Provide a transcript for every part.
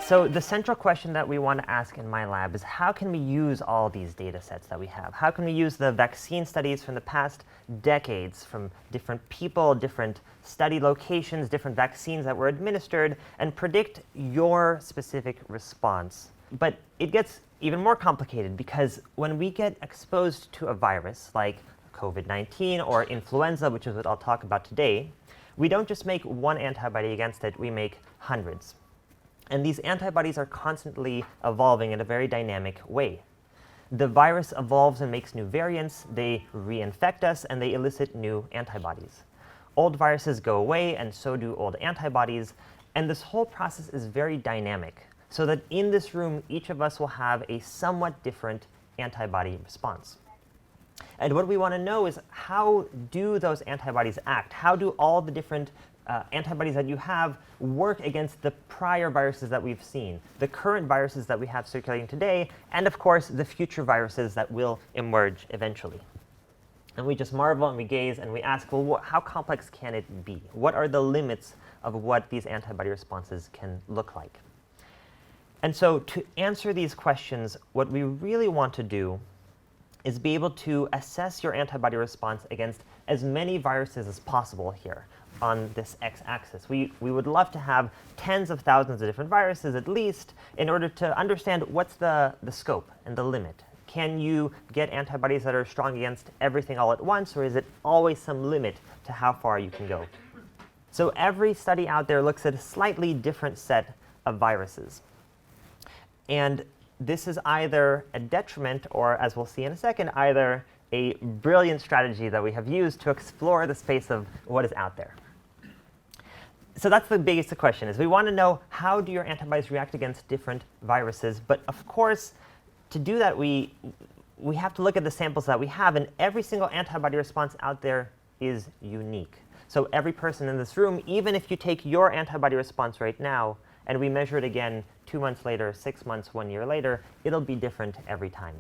So the central question that we want to ask in my lab is how can we use all these data sets that we have? How can we use the vaccine studies from the past decades, from different people, different study locations, different vaccines that were administered, and predict your specific response? But it gets even more complicated because when we get exposed to a virus like COVID-19 or influenza, which is what I'll talk about today, we don't just make one antibody against it, we make hundreds. And these antibodies are constantly evolving in a very dynamic way. The virus evolves and makes new variants, they reinfect us, and they elicit new antibodies. Old viruses go away, and so do old antibodies, and this whole process is very dynamic, so that in this room, each of us will have a somewhat different antibody response. And what we want to know is how do those antibodies act? How do all the different antibodies that you have work against the prior viruses that we've seen, the current viruses that we have circulating today, and of course, the future viruses that will emerge eventually. And we just marvel and we gaze and we ask, well, how complex can it be? What are the limits of what these antibody responses can look like? And so to answer these questions, what we really want to do is be able to assess your antibody response against as many viruses as possible here on this x-axis. We would love to have tens of thousands of different viruses at least in order to understand what's the scope and the limit. Can you get antibodies that are strong against everything all at once, or is it always some limit to how far you can go? So every study out there looks at a slightly different set of viruses. And this is either a detriment or, as we'll see in a second, either a brilliant strategy that we have used to explore the space of what is out there. So that's the biggest question, is we want to know how do your antibodies react against different viruses. But of course, to do that, we have to look at the samples that we have. And every single antibody response out there is unique. So every person in this room, even if you take your antibody response right now, and we measure it again 2 months later, 6 months, 1 year later, it'll be different every time.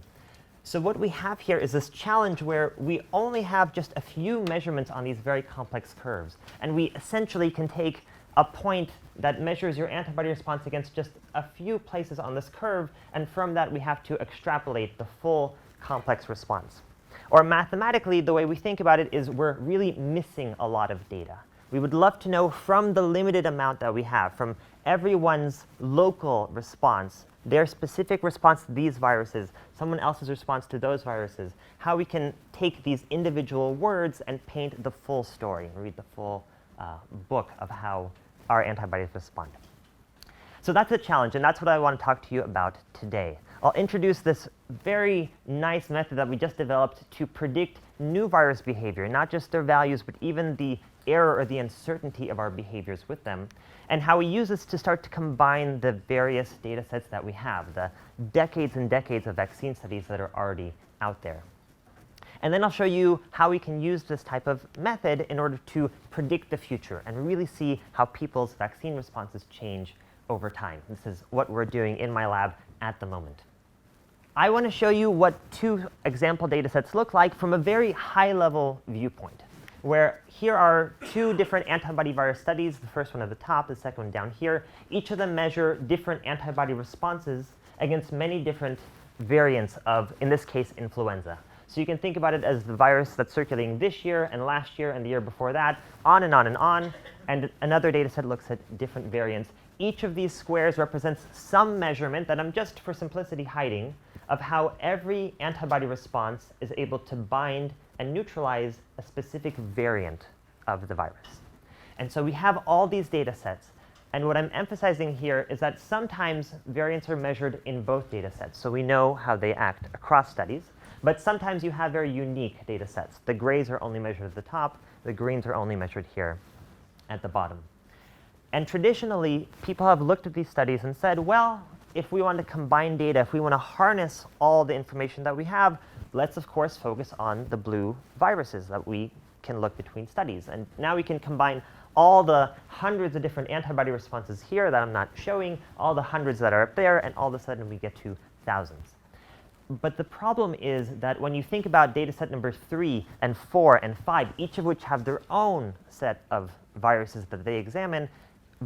So what we have here is this challenge where we only have just a few measurements on these very complex curves. And we essentially can take a point that measures your antibody response against just a few places on this curve, and from that we have to extrapolate the full complex response. Or mathematically, the way we think about it is we're really missing a lot of data. We would love to know from the limited amount that we have, from everyone's local response, their specific response to these viruses, someone else's response to those viruses, how we can take these individual words and paint the full story and read the full book of how our antibodies respond. So that's a challenge, and that's what I want to talk to you about today. I'll introduce this very nice method that we just developed to predict new virus behavior, not just their values, but even the error or the uncertainty of our behaviors with them, and how we use this to start to combine the various data sets that we have, the decades and decades of vaccine studies that are already out there. And then I'll show you how we can use this type of method in order to predict the future and really see how people's vaccine responses change over time. This is what we're doing in my lab at the moment. I want to show you what 2 example data sets look like from a very high-level viewpoint, where here are 2 different antibody virus studies, the first one at the top, the second one down here. Each of them measure different antibody responses against many different variants of, in this case, influenza. So you can think about it as the virus that's circulating this year and last year and the year before that, on and on and on. And another data set looks at different variants. Each of these squares represents some measurement that I'm just, for simplicity, hiding of how every antibody response is able to bind and neutralize a specific variant of the virus. And so we have all these data sets. And what I'm emphasizing here is that sometimes variants are measured in both data sets, so we know how they act across studies. But sometimes you have very unique data sets. The grays are only measured at the top. The greens are only measured here at the bottom. And traditionally, people have looked at these studies and said, well, if we want to combine data, if we want to harness all the information that we have, let's, of course, focus on the blue viruses that we can look between studies. And now we can combine all the hundreds of different antibody responses here that I'm not showing, all the hundreds that are up there, and all of a sudden we get to thousands. But the problem is that when you think about data set number 3 and 4 and 5, each of which have their own set of viruses that they examine,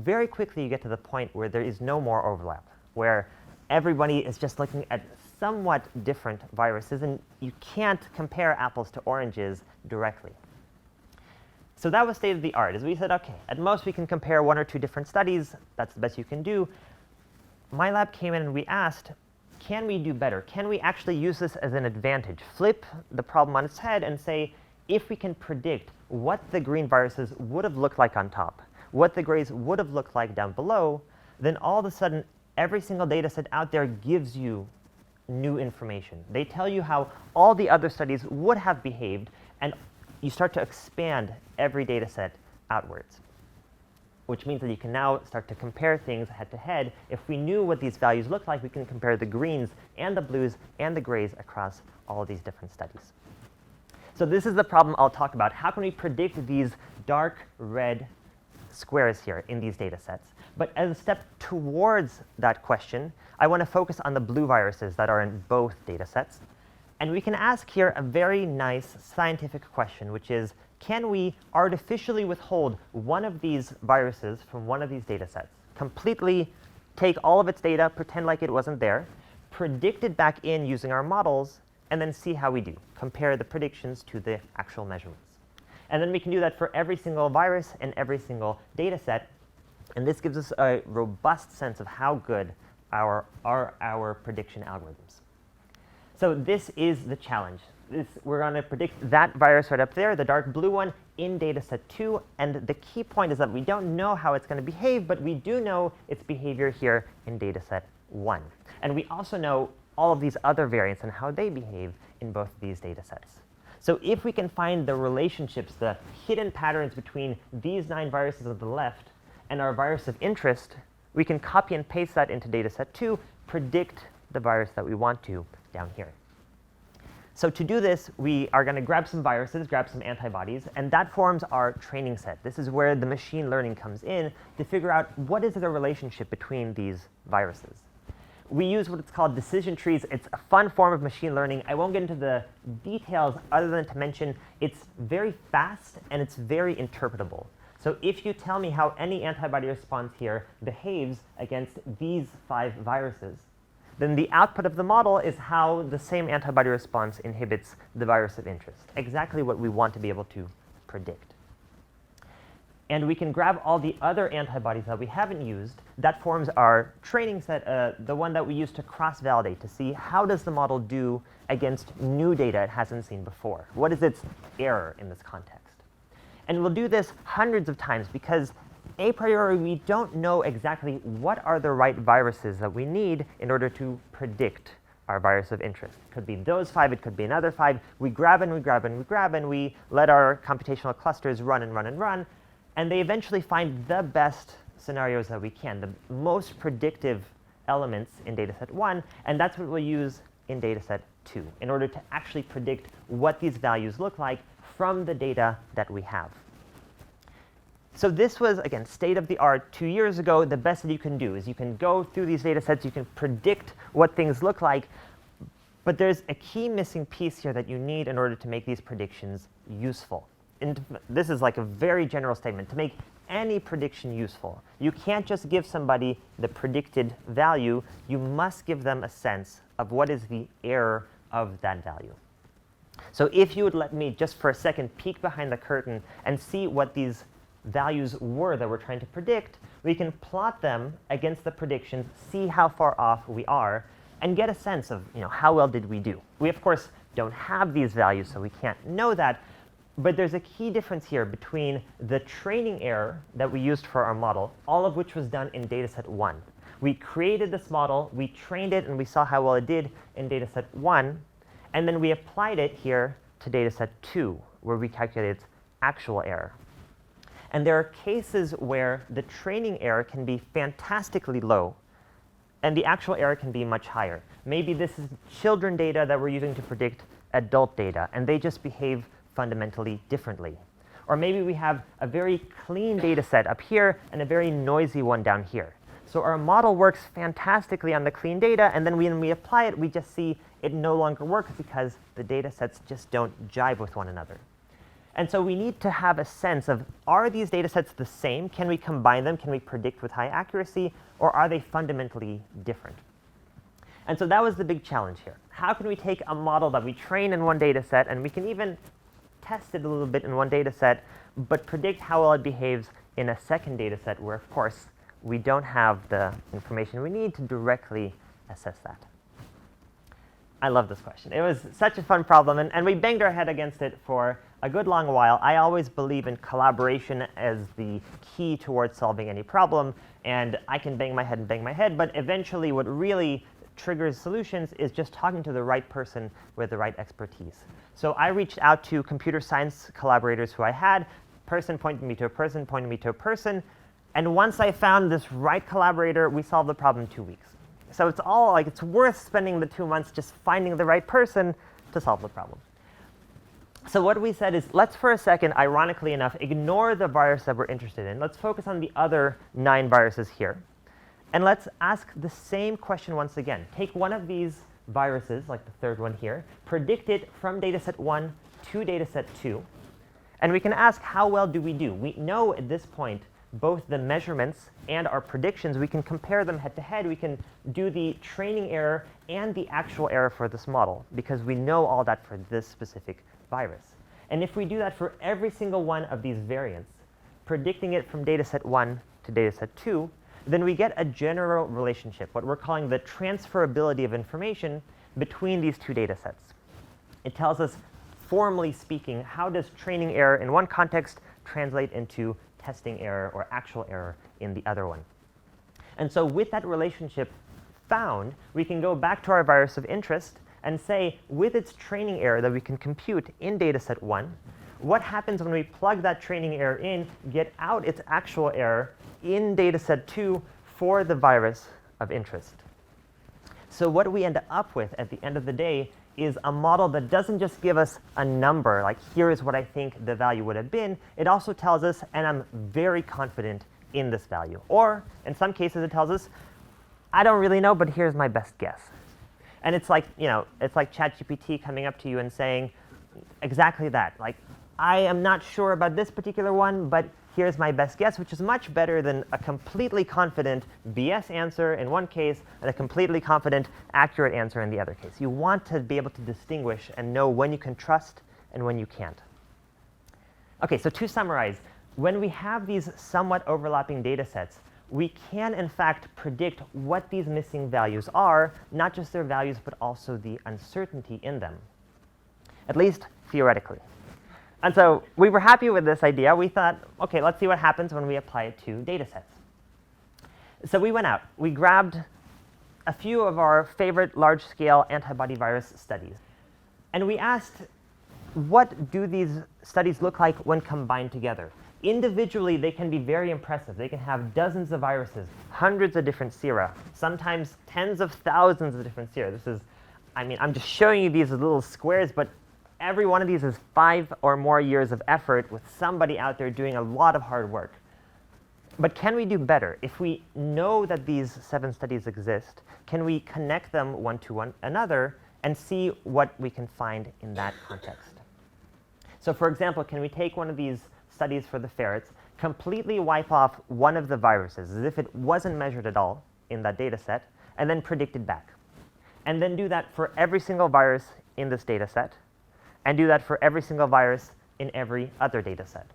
very quickly you get to the point where there is no more overlap, where everybody is just looking at somewhat different viruses, and you can't compare apples to oranges directly. So that was state of the art, is we said, OK, at most we can compare 1 or 2 different studies. That's the best you can do. My lab came in and we asked, can we do better? Can we actually use this as an advantage? Flip the problem on its head and say, if we can predict what the green viruses would have looked like on top, what the grays would have looked like down below, then all of a sudden, every single data set out there gives you new information. They tell you how all the other studies would have behaved, and you start to expand every data set outwards, which means that you can now start to compare things head to head. If we knew what these values looked like, we can compare the greens and the blues and the grays across all of these different studies. So this is the problem I'll talk about. How can we predict these dark red squares here in these data sets? But as a step towards that question, I want to focus on the blue viruses that are in both data sets. And we can ask here a very nice scientific question, which is, can we artificially withhold one of these viruses from one of these data sets, completely take all of its data, pretend like it wasn't there, predict it back in using our models, and then see how we do, compare the predictions to the actual measurements. And then we can do that for every single virus and every single data set. And this gives us a robust sense of how good are our prediction algorithms. So this is the challenge. We're going to predict that virus right up there, the dark blue one, in data set 2. And the key point is that we don't know how it's going to behave, but we do know its behavior here in data set 1. And we also know all of these other variants and how they behave in both of these data sets. So if we can find the relationships, the hidden patterns between these 9 viruses on the left and our virus of interest, we can copy and paste that into data set 2, predict the virus that we want to down here. So to do this, we are going to grab some viruses, grab some antibodies, and that forms our training set. This is where the machine learning comes in to figure out what is the relationship between these viruses. We use what's called decision trees. It's a fun form of machine learning. I won't get into the details other than to mention it's very fast and it's very interpretable. So if you tell me how any antibody response here behaves against these 5 viruses, then the output of the model is how the same antibody response inhibits the virus of interest, exactly what we want to be able to predict. And we can grab all the other antibodies that we haven't used. That forms our training set, the one that we use to cross-validate, to see how does the model do against new data it hasn't seen before. What is its error in this context? And we'll do this hundreds of times because a priori we don't know exactly what are the right viruses that we need in order to predict our virus of interest. It could be those 5, it could be another 5. We grab and we grab and we grab, and we let our computational clusters run and run and run. And they eventually find the best scenarios that we can, the most predictive elements in dataset 1. And that's what we'll use in dataset 2 in order to actually predict what these values look like from the data that we have. So this was, again, state of the art 2 years ago. The best that you can do is you can go through these data sets. You can predict what things look like. But there's a key missing piece here that you need in order to make these predictions useful. And this is like a very general statement. To make any prediction useful, you can't just give somebody the predicted value. You must give them a sense of what is the error of that value. So if you would let me just for a second peek behind the curtain and see what these values were that we're trying to predict, we can plot them against the predictions, see how far off we are, and get a sense of how well did we do. We, of course, don't have these values, so we can't know that. But there's a key difference here between the training error that we used for our model, all of which was done in dataset 1. We created this model, we trained it, and we saw how well it did in dataset 1. And then we applied it here to dataset 2, where we calculated its actual error. And there are cases where the training error can be fantastically low, and the actual error can be much higher. Maybe this is children data that we're using to predict adult data, and they just behave fundamentally differently. Or maybe we have a very clean data set up here and a very noisy one down here. So our model works fantastically on the clean data, and then when we apply it, we just see it no longer works because the data sets just don't jive with one another. And so we need to have a sense of, are these data sets the same? Can we combine them? Can we predict with high accuracy? Or are they fundamentally different? And so that was the big challenge here. How can we take a model that we train in one data set, and we can even test it a little bit in one data set, but predict how well it behaves in a second data set where, of course, we don't have the information we need to directly assess that? I love this question. It was such a fun problem, and we banged our head against it for a good long while. I always believe in collaboration as the key towards solving any problem, and I can bang my head, but eventually what really triggers solutions is just talking to the right person with the right expertise. So I reached out to computer science collaborators who I had. Person pointed me to a person, pointed me to a person, and once I found this right collaborator, we solved the problem in 2 weeks. So it's all like, it's worth spending the 2 months just finding the right person to solve the problem. So what we said is, let's for a second, ironically enough, ignore the virus that we're interested in. Let's focus on the other 9 viruses here. And let's ask the same question once again. Take one of these viruses, like the third one here, predict it from dataset 1 to dataset 2. And we can ask, how well do we do? We know at this point both the measurements and our predictions. We can compare them head to head. We can do the training error and the actual error for this model, because we know all that for this specific virus. And if we do that for every single one of these variants, predicting it from dataset 1 to dataset 2, then we get a general relationship, what we're calling the transferability of information between these two data sets. It tells us, formally speaking, how does training error in one context translate into testing error or actual error in the other one. And so with that relationship found, we can go back to our virus of interest and say, with its training error that we can compute in dataset 1, what happens when we plug that training error in, get out its actual error in dataset 2 for the virus of interest? So what we end up with at the end of the day is a model that doesn't just give us a number, like here is what I think the value would have been. It also tells us, and I'm very confident in this value. Or in some cases, it tells us, I don't really know, but here's my best guess. And it's like, it's like ChatGPT coming up to you and saying exactly that. Like, I am not sure about this particular one, but here's my best guess, which is much better than a completely confident BS answer in one case and a completely confident accurate answer in the other case. You want to be able to distinguish and know when you can trust and when you can't. OK, so to summarize, when we have these somewhat overlapping data sets, we can, in fact, predict what these missing values are, not just their values, but also the uncertainty in them, at least theoretically. And so we were happy with this idea. We thought, OK, let's see what happens when we apply it to data sets. So we went out. We grabbed a few of our favorite large-scale antibody virus studies. And we asked, what do these studies look like when combined together? Individually, they can be very impressive. They can have dozens of viruses, hundreds of different sera, sometimes tens of thousands of different sera. This is, I'm just showing you these little squares, but every one of these is 5 or more years of effort with somebody out there doing a lot of hard work. But can we do better? If we know that these 7 studies exist, can we connect them one to one another and see what we can find in that context? So for example, can we take one of these studies for the ferrets, completely wipe off one of the viruses as if it wasn't measured at all in that data set, and then predict it back? And then do that for every single virus in this data set, and do that for every single virus in every other data set.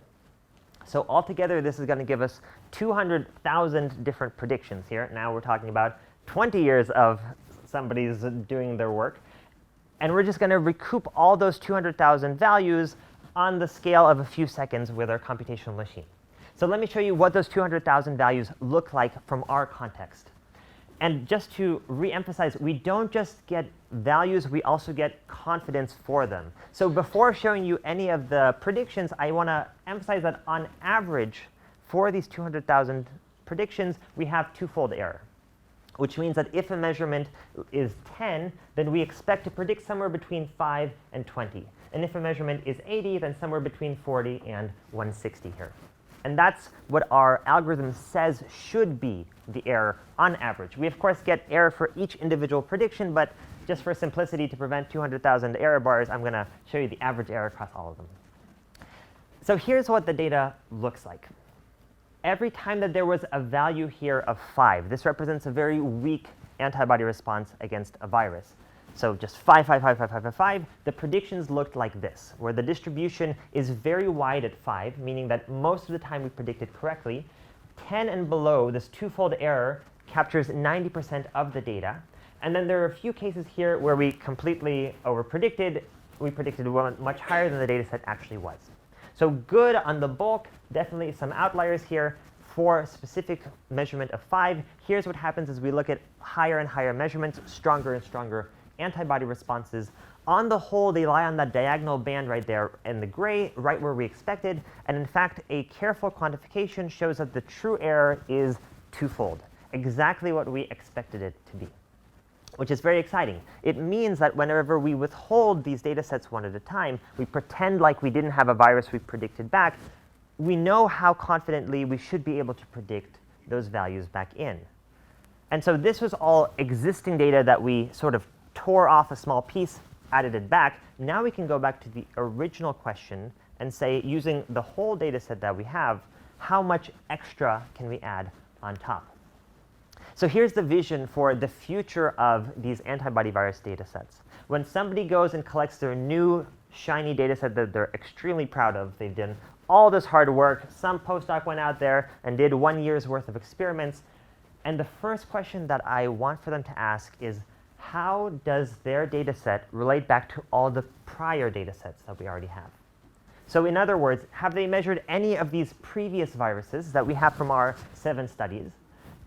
So altogether, this is going to give us 200,000 different predictions here. Now we're talking about 20 years of somebody's doing their work. And we're just going to recoup all those 200,000 values on the scale of a few seconds with our computational machine. So let me show you what those 200,000 values look like from our context. And just to re-emphasize, we don't just get values, we also get confidence for them. So before showing you any of the predictions, I want to emphasize that on average, for these 200,000 predictions, we have twofold error, which means that if a measurement is 10, then we expect to predict somewhere between 5 and 20. And if a measurement is 80, then somewhere between 40 and 160 here. And that's what our algorithm says should be the error on average. We, of course, get error for each individual prediction, but just for simplicity, to prevent 200,000 error bars, I'm going to show you the average error across all of them. So here's what the data looks like. Every time that there was a value here of 5, this represents a very weak antibody response against a virus. So just 5, 5, 5, 5, 5, 5, 5, the predictions looked like this, where the distribution is very wide at 5, meaning that most of the time we predicted correctly. 10 and below, this twofold error captures 90% of the data. And then there are a few cases here where we completely overpredicted. We predicted one much higher than the data set actually was. So good on the bulk, definitely some outliers here. For specific measurement of 5, here's what happens as we look at higher and higher measurements, stronger and stronger antibody responses. On the whole, they lie on that diagonal band right there in the gray, right where we expected. And in fact, a careful quantification shows that the true error is twofold, exactly what we expected it to be, which is very exciting. It means that whenever we withhold these data sets one at a time, we pretend like we didn't have a virus we predicted back, we know how confidently we should be able to predict those values back in. And so this was all existing data that we sort of tore off a small piece, added it back. Now we can go back to the original question and say, using the whole data set that we have, how much extra can we add on top? So here's the vision for the future of these antibody virus data sets. When somebody goes and collects their new shiny data set that they're extremely proud of, they've done all this hard work, some postdoc went out there and did 1 year's worth of experiments, and the first question that I want for them to ask is, how does their data set relate back to all the prior data sets that we already have? So in other words, have they measured any of these previous viruses that we have from our 7 studies?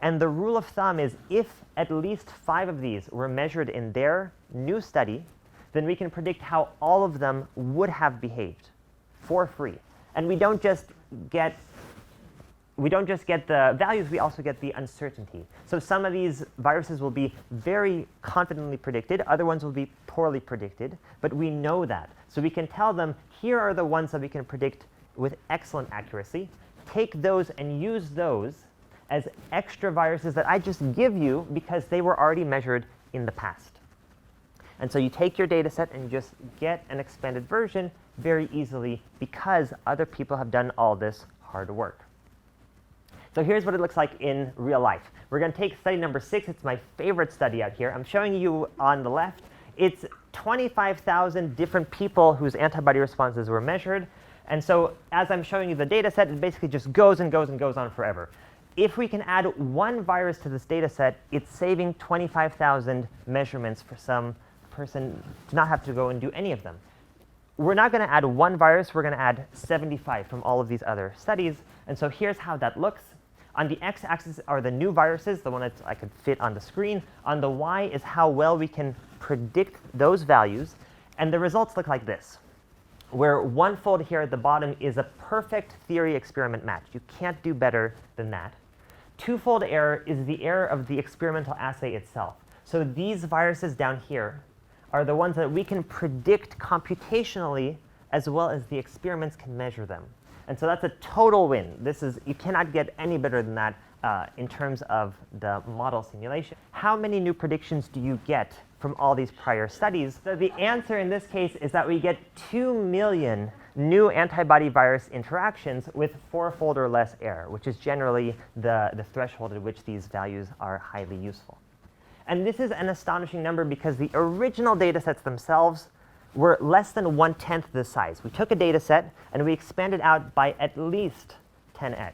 And the rule of thumb is, if at least 5 of these were measured in their new study, then we can predict how all of them would have behaved for free. And we don't just get the values, we also get the uncertainty. So some of these viruses will be very confidently predicted, other ones will be poorly predicted, but we know that. So we can tell them, here are the ones that we can predict with excellent accuracy. Take those and use those as extra viruses that I just give you because they were already measured in the past. And so you take your data set and you just get an expanded version very easily because other people have done all this hard work. So here's what it looks like in real life. We're going to take study number 6. It's my favorite study out here. I'm showing you on the left. It's 25,000 different people whose antibody responses were measured. And so as I'm showing you the data set, it basically just goes and goes and goes on forever. If we can add one virus to this data set, it's saving 25,000 measurements for some person to not have to go and do any of them. We're not going to add one virus. We're going to add 75 from all of these other studies. And so here's how that looks. On the x-axis are the new viruses, the one that I could fit on the screen. On the y is how well we can predict those values. And the results look like this, where one fold here at the bottom is a perfect theory experiment match. You can't do better than that. Twofold error is the error of the experimental assay itself. So these viruses down here are the ones that we can predict computationally as well as the experiments can measure them. And so that's a total win. You cannot get any better than that in terms of the model simulation. How many new predictions do you get from all these prior studies? So the answer in this case is that we get 2 million new antibody virus interactions with 4-fold or less error, which is generally the threshold at which these values are highly useful. And this is an astonishing number because the original data sets themselves were less than 1/10 the size. We took a data set and we expanded out by at least 10x.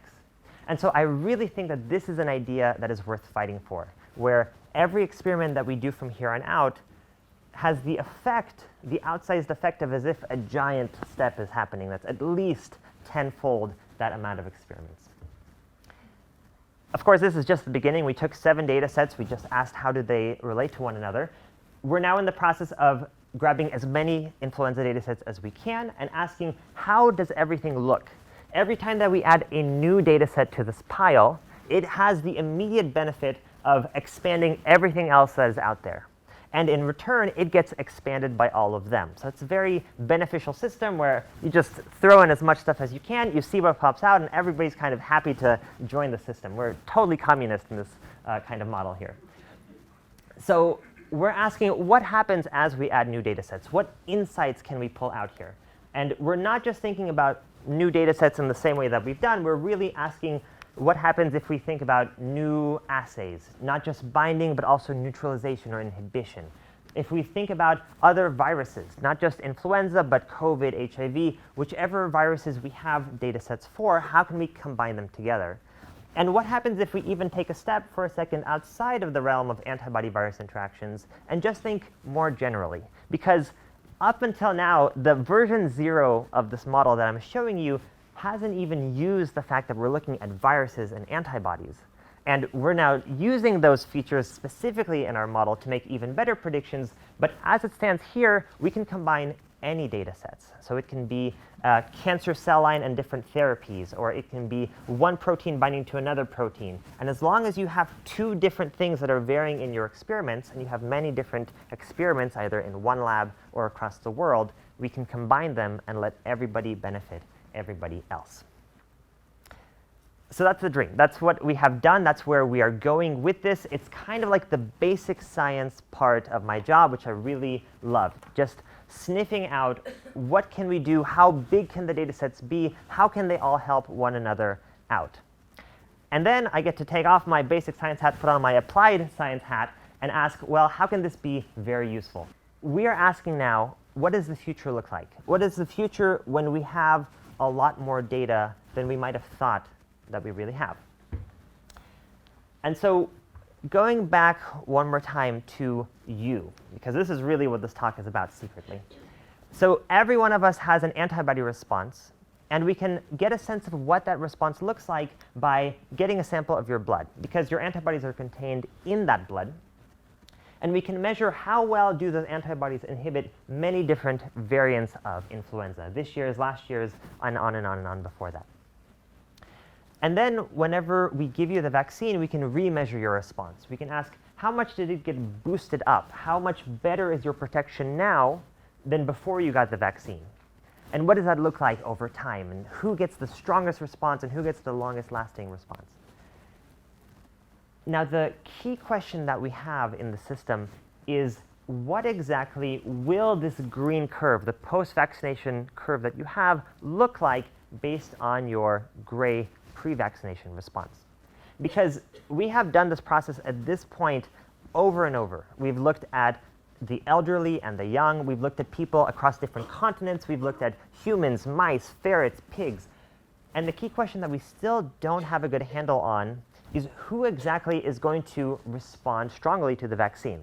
And so I really think that this is an idea that is worth fighting for, where every experiment that we do from here on out has the effect, the outsized effect of as if a giant step is happening that's at least 10-fold that amount of experiments. Of course, this is just the beginning. We took 7 data sets. We just asked how did they relate to one another. We're now in the process of grabbing as many influenza data sets as we can and asking, how does everything look? Every time that we add a new data set to this pile, it has the immediate benefit of expanding everything else that is out there. And in return, it gets expanded by all of them. So it's a very beneficial system where you just throw in as much stuff as you can, you see what pops out, and everybody's kind of happy to join the system. We're totally communist in this kind of model here. So we're asking, what happens as we add new data sets? What insights can we pull out here? And we're not just thinking about new data sets in the same way that we've done. We're really asking what happens if we think about new assays, not just binding, but also neutralization or inhibition. If we think about other viruses, not just influenza, but COVID, HIV, whichever viruses we have data sets for, how can we combine them together? And what happens if we even take a step for a second outside of the realm of antibody-virus interactions and just think more generally? Because up until now, the version 0 of this model that I'm showing you hasn't even used the fact that we're looking at viruses and antibodies. And we're now using those features specifically in our model to make even better predictions. But as it stands here, we can combine any data sets. So it can be cancer cell line and different therapies, or it can be one protein binding to another protein. And as long as you have two different things that are varying in your experiments, and you have many different experiments either in one lab or across the world, we can combine them and let everybody benefit everybody else. So that's the dream. That's what we have done. That's where we are going with this. It's kind of like the basic science part of my job, which I really love. Just sniffing out what can we do, how big can the data sets be, how can they all help one another out. And then I get to take off my basic science hat, put on my applied science hat, and ask, well, how can this be very useful? We are asking now, what does the future look like? What is the future when we have a lot more data than we might have thought that we really have? And so going back one more time to you, because this is really what this talk is about secretly. So every one of us has an antibody response, and we can get a sense of what that response looks like by getting a sample of your blood, because your antibodies are contained in that blood. And we can measure how well do those antibodies inhibit many different variants of influenza, this year's, last year's, and on and on and on before that. And then whenever we give you the vaccine, we can remeasure your response. We can ask, how much did it get boosted up? How much better is your protection now than before you got the vaccine? And what does that look like over time? And who gets the strongest response and who gets the longest lasting response? Now, the key question that we have in the system is, what exactly will this green curve, the post-vaccination curve that you have, look like based on your gray pre-vaccination response? Because we have done this process at this point over and over. We've looked at the elderly and the young. We've looked at people across different continents. We've looked at humans, mice, ferrets, pigs. And the key question that we still don't have a good handle on is who exactly is going to respond strongly to the vaccine.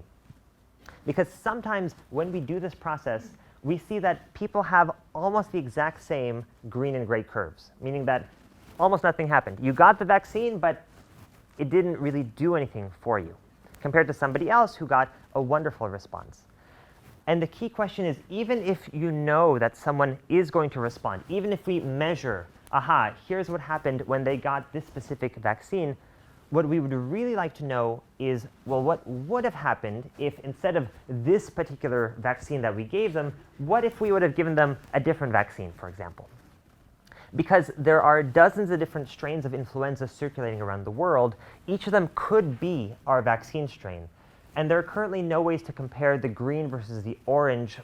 Because sometimes when we do this process, we see that people have almost the exact same green and gray curves, meaning that almost nothing happened. You got the vaccine, but it didn't really do anything for you, compared to somebody else who got a wonderful response. And the key question is, even if you know that someone is going to respond, even if we measure, aha, here's what happened when they got this specific vaccine, what we would really like to know is, well, what would have happened if instead of this particular vaccine that we gave them, what if we would have given them a different vaccine, for example? Because there are dozens of different strains of influenza circulating around the world. Each of them could be our vaccine strain. And there are currently no ways to compare the green versus the orange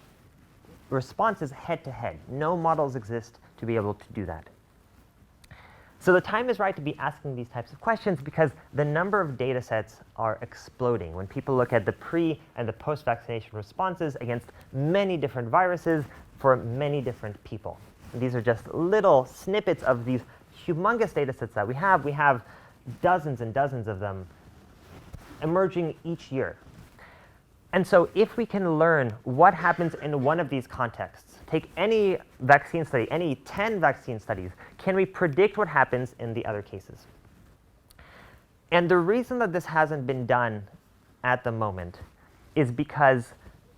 responses head to head. No models exist to be able to do that. So the time is right to be asking these types of questions because the number of data sets are exploding. When people look at the pre and the post-vaccination responses against many different viruses for many different people. And these are just little snippets of these humongous data sets that we have. We have dozens and dozens of them emerging each year. And so if we can learn what happens in one of these contexts, take any vaccine study, any 10 vaccine studies, can we predict what happens in the other cases? And the reason that this hasn't been done at the moment is because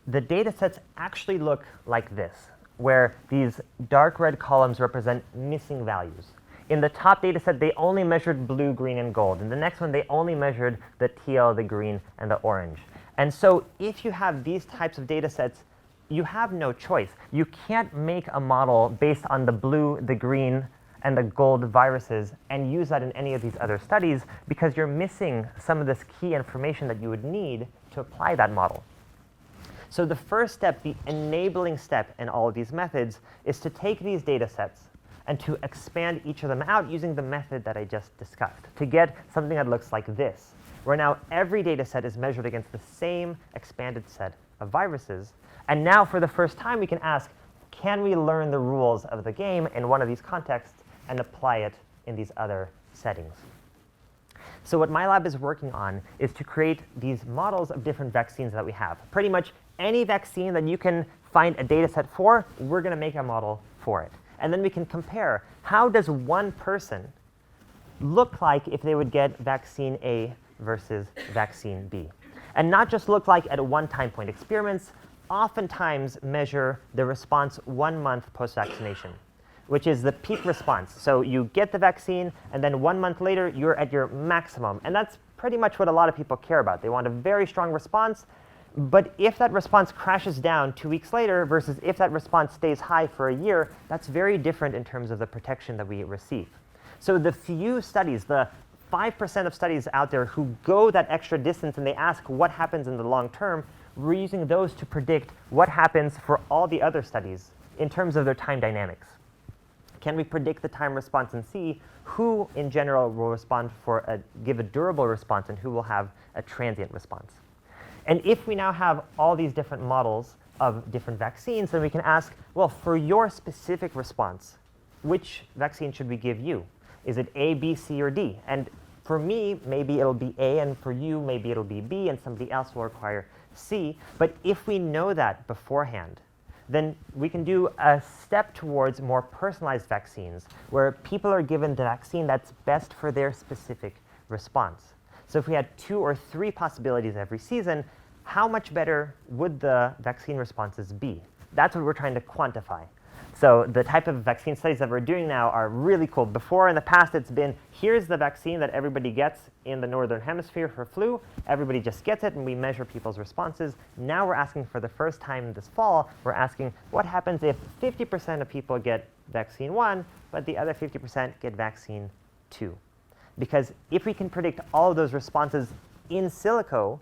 the data sets actually look like this, where these dark red columns represent missing values. In the top data set, they only measured blue, green, and gold. In the next one, they only measured the teal, the green, and the orange. And so if you have these types of data sets, you have no choice. You can't make a model based on the blue, the green, and the gold viruses and use that in any of these other studies because you're missing some of this key information that you would need to apply that model. So the first step, the enabling step in all of these methods, is to take these data sets and to expand each of them out using the method that I just discussed to get something that looks like this, where now every data set is measured against the same expanded set of viruses. And now for the first time, we can ask, can we learn the rules of the game in one of these contexts and apply it in these other settings? So what my lab is working on is to create these models of different vaccines that we have. Pretty much any vaccine that you can find a data set for, we're going to make a model for it. And then we can compare, how does one person look like if they would get vaccine A versus vaccine B? And not just look like at a one time point. Experiments oftentimes measure the response 1 month post-vaccination, which is the peak response. So you get the vaccine, and then 1 month later, you're at your maximum. And that's pretty much what a lot of people care about. They want a very strong response. But if that response crashes down 2 weeks later versus if that response stays high for a year, that's very different in terms of the protection that we receive. So the few studies, the 5% of studies out there who go that extra distance and they ask what happens in the long term, we're using those to predict what happens for all the other studies in terms of their time dynamics. Can we predict the time response and see who, in general, will respond give a durable response and who will have a transient response? And if we now have all these different models of different vaccines, then we can ask, well, for your specific response, which vaccine should we give you? Is it A, B, C, or D? And for me, maybe it'll be A, and for you, maybe it'll be B, and somebody else will require C. But if we know that beforehand, then we can do a step towards more personalized vaccines, where people are given the vaccine that's best for their specific response. So if we had 2 or 3 possibilities every season, how much better would the vaccine responses be? That's what we're trying to quantify. So the type of vaccine studies that we're doing now are really cool. Before, in the past, it's been, here's the vaccine that everybody gets in the northern hemisphere for flu. Everybody just gets it, and we measure people's responses. Now we're asking, for the first time this fall, we're asking, what happens if 50% of people get vaccine 1, but the other 50% get vaccine 2? Because if we can predict all of those responses in silico,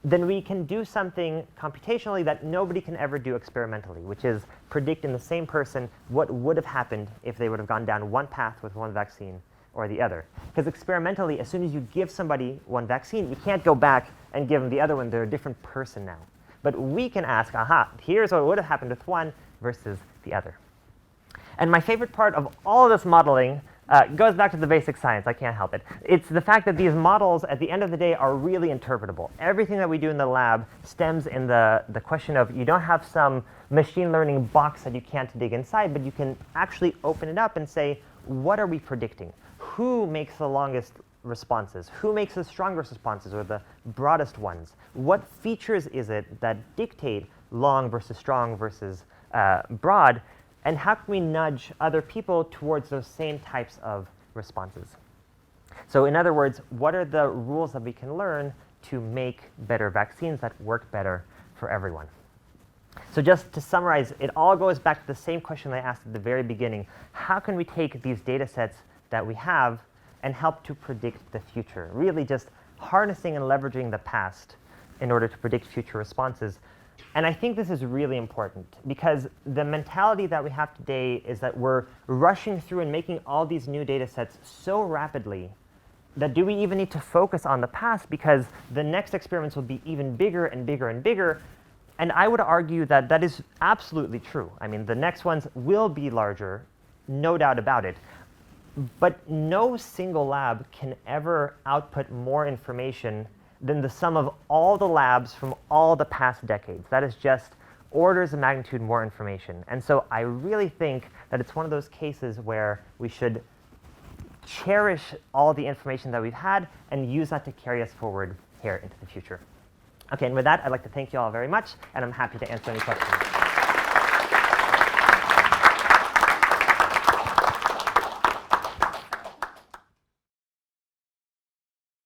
then we can do something computationally that nobody can ever do experimentally, which is predict in the same person what would have happened if they would have gone down one path with one vaccine or the other. Because experimentally, as soon as you give somebody one vaccine, you can't go back and give them the other one. They're a different person now. But we can ask, aha, here's what would have happened with one versus the other. And my favorite part of all of this modeling goes back to the basic science. I can't help it. It's the fact that these models, at the end of the day, are really interpretable. Everything that we do in the lab stems in the question of, you don't have some machine learning box that you can't dig inside, but you can actually open it up and say, what are we predicting? Who makes the longest responses? Who makes the strongest responses or the broadest ones? What features is it that dictate long versus strong versus broad? And how can we nudge other people towards those same types of responses? So in other words, what are the rules that we can learn to make better vaccines that work better for everyone? So just to summarize, it all goes back to the same question I asked at the very beginning. How can we take these data sets that we have and help to predict the future? Really just harnessing and leveraging the past in order to predict future responses. And I think this is really important, because the mentality that we have today is that we're rushing through and making all these new data sets so rapidly that do we even need to focus on the past, because the next experiments will be even bigger and bigger and bigger. And I would argue that that is absolutely true. I mean, the next ones will be larger, no doubt about it. But no single lab can ever output more information than the sum of all the labs from all the past decades. That is just orders of magnitude more information. And so I really think that it's one of those cases where we should cherish all the information that we've had and use that to carry us forward here into the future. Okay, and with that, I'd like to thank you all very much, and I'm happy to answer any questions.